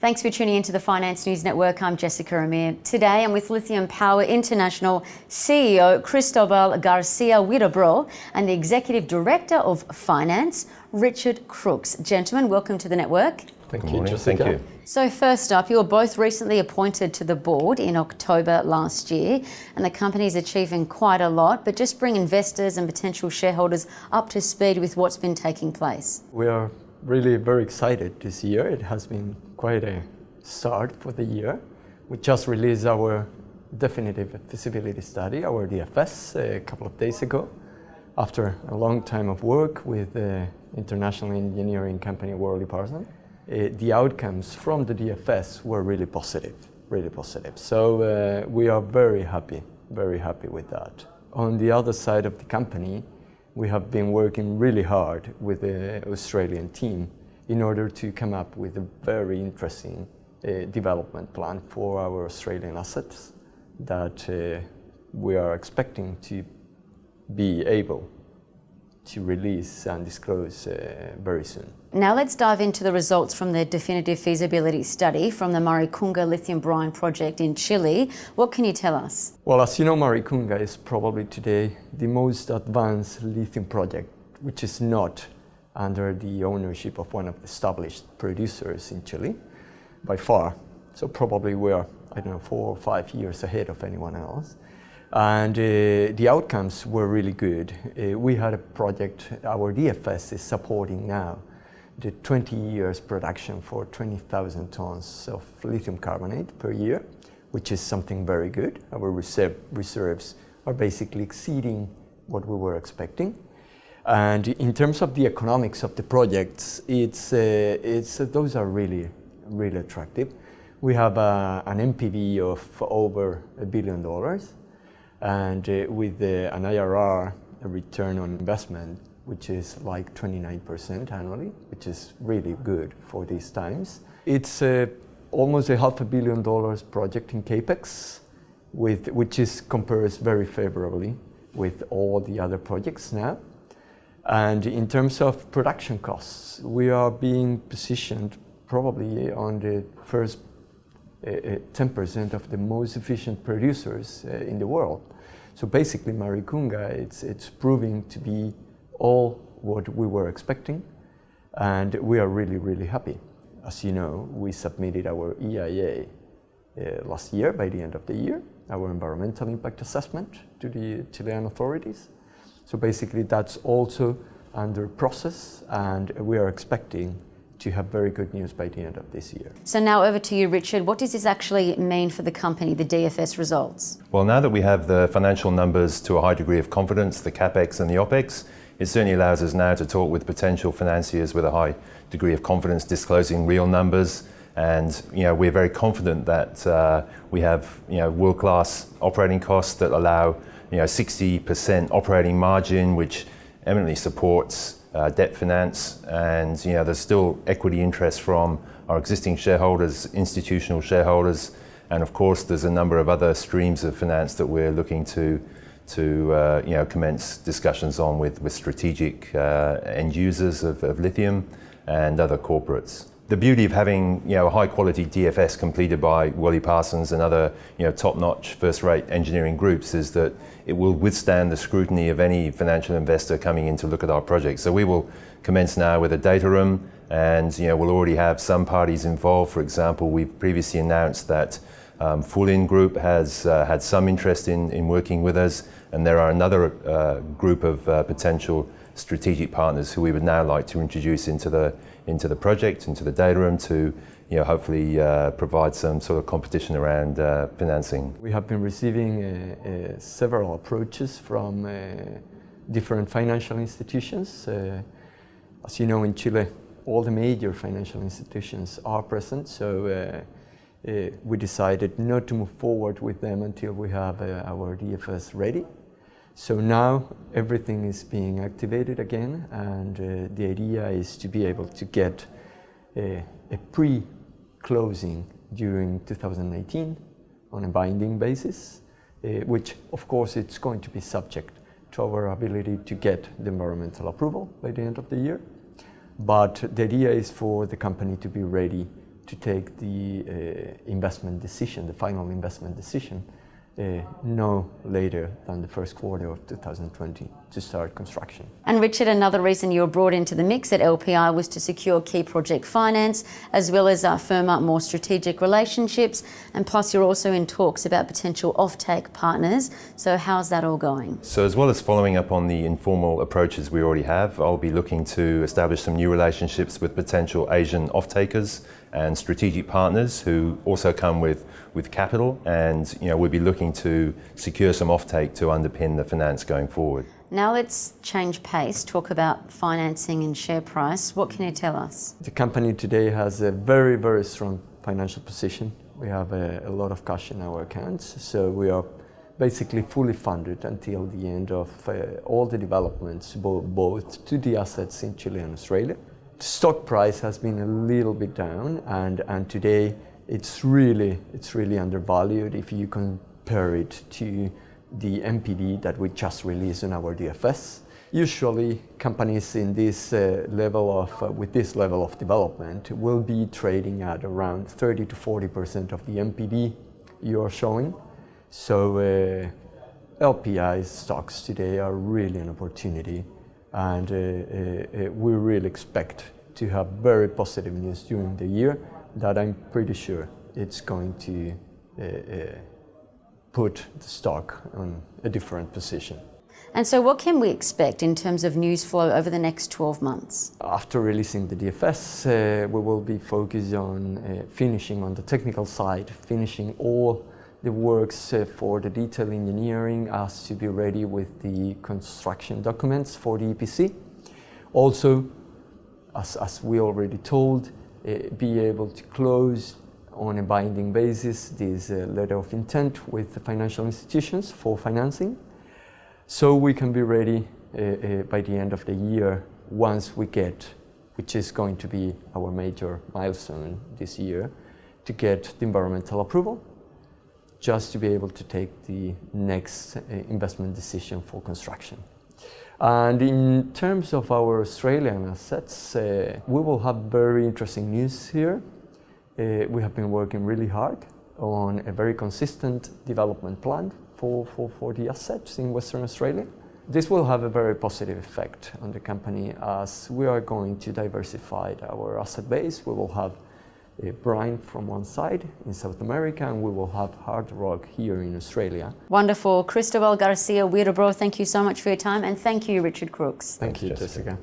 Thanks for tuning into the Finance News Network. I'm Jessica Amir. Today I'm with Lithium Power International CEO Cristobal Garcia-Huidobro and the Executive Director of Finance, Richard Crookes. Gentlemen, welcome to the network. Thank you, Jessica. Thank you. So first up, you were both recently appointed to the board in October last year, and the company's achieving quite a lot, but just bring investors and potential shareholders up to speed with what's been taking place. We are really very excited this year. It has been quite a start for the year. We just released our definitive feasibility study, our DFS, a couple of days ago, after a long time of work with the international engineering company Worley Parsons. The outcomes from the DFS were really positive, really positive. So we are very happy with that. On the other side of the company, we have been working really hard with the Australian team in order to come up with a very interesting development plan for our Australian assets that we are expecting to be able to release and disclose very soon. Now let's dive into the results from the definitive feasibility study from the Maricunga Lithium Brine Project in Chile. What can you tell us? Well, as you know, Maricunga is probably today the most advanced lithium project, which is not under the ownership of one of the established producers in Chile, by far. So probably we are, 4 or 5 years ahead of anyone else. And the outcomes were really good. We had a project, our DFS is supporting now the 20 years production for 20,000 tons of lithium carbonate per year, which is something very good. Our reserves are basically exceeding what we were expecting. And in terms of the economics of the projects, those are really attractive. We have an NPV of over $1 billion, and with an IRR, a return on investment, which is like 29% annually, which is really good for these times. It's almost a $500 million project in capex, which compares very favorably with all the other projects now. And in terms of production costs, we are being positioned probably on the first 10% of the most efficient producers in the world. So basically Maricunga, it's proving to be all what we were expecting, and we are really happy. As you know, we submitted our EIA last year, by the end of the year, our environmental impact assessment to the Chilean authorities. So basically that's also under process, and we are expecting to have very good news by the end of this year. So now over to you, Richard. What does this actually mean for the company, the DFS results? Well, now that we have the financial numbers to a high degree of confidence, the CapEx and the OpEx, it certainly allows us now to talk with potential financiers with a high degree of confidence, disclosing real numbers. And we're very confident that we have world-class operating costs that allow 60% operating margin, which eminently supports debt finance, and there's still equity interest from our existing shareholders, institutional shareholders, and of course there's a number of other streams of finance that we're looking to commence discussions on with strategic end users of lithium and other corporates. The beauty of having a high quality DFS completed by Worley Parsons and other top-notch first-rate engineering groups is that it will withstand the scrutiny of any financial investor coming in to look at our project. So we will commence now with a data room, and we'll already have some parties involved. For example, we've previously announced that Full-In Group has had some interest in working with us, and there are another group of potential strategic partners who we would now like to introduce into the project, into the data room, to hopefully provide some sort of competition around financing. We have been receiving several approaches from different financial institutions. As you know, in Chile, all the major financial institutions are present, so we decided not to move forward with them until we have our DFS ready. So now everything is being activated again, and the idea is to be able to get a pre-closing during 2019 on a binding basis, which of course it's going to be subject to our ability to get the environmental approval by the end of the year. But the idea is for the company to be ready to take the investment decision, the final investment decision, no later than the first quarter of 2020 to start construction. And Richard, another reason you were brought into the mix at LPI was to secure key project finance, as well as firm up more strategic relationships. And plus you're also in talks about potential offtake partners. So how's that all going? So as well as following up on the informal approaches we already have, I'll be looking to establish some new relationships with potential Asian off-takers and strategic partners who also come with capital, and we'll be looking to secure some offtake to underpin the finance going forward. Now let's change pace, talk about financing and share price. What can you tell us? The company today has a very, very strong financial position. We have a lot of cash in our accounts, so we are basically fully funded until the end of all the developments, both to the assets in Chile and Australia. The stock price has been a little bit down, and today it's really undervalued if you compare it to the MPD that we just released on our DFS. Usually companies in this with this level of development will be trading at around 30 to 40% of the MPD you are showing. So LPI stocks today are really an opportunity, and we really expect to have very positive news during the year that I'm pretty sure it's going to put the stock on a different position. And so what can we expect in terms of news flow over the next 12 months? After releasing the DFS, we will be focused on finishing on the technical side, finishing all the works for the detail engineering as to be ready with the construction documents for the EPC. Also, as we already told, be able to close on a binding basis this letter of intent with the financial institutions for financing, so we can be ready by the end of the year once we get, which is going to be our major milestone this year, to get the environmental approval, just to be able to take the next investment decision for construction. And in terms of our Australian assets, we will have very interesting news here. We have been working really hard on a very consistent development plan for the assets in Western Australia. This will have a very positive effect on the company as we are going to diversify our asset base. We will have brine from one side in South America, and we will have hard rock here in Australia. Wonderful. Cristobal, Garcia-Huidobro, thank you so much for your time, and thank you, Richard Crookes. Thank you, Jessica.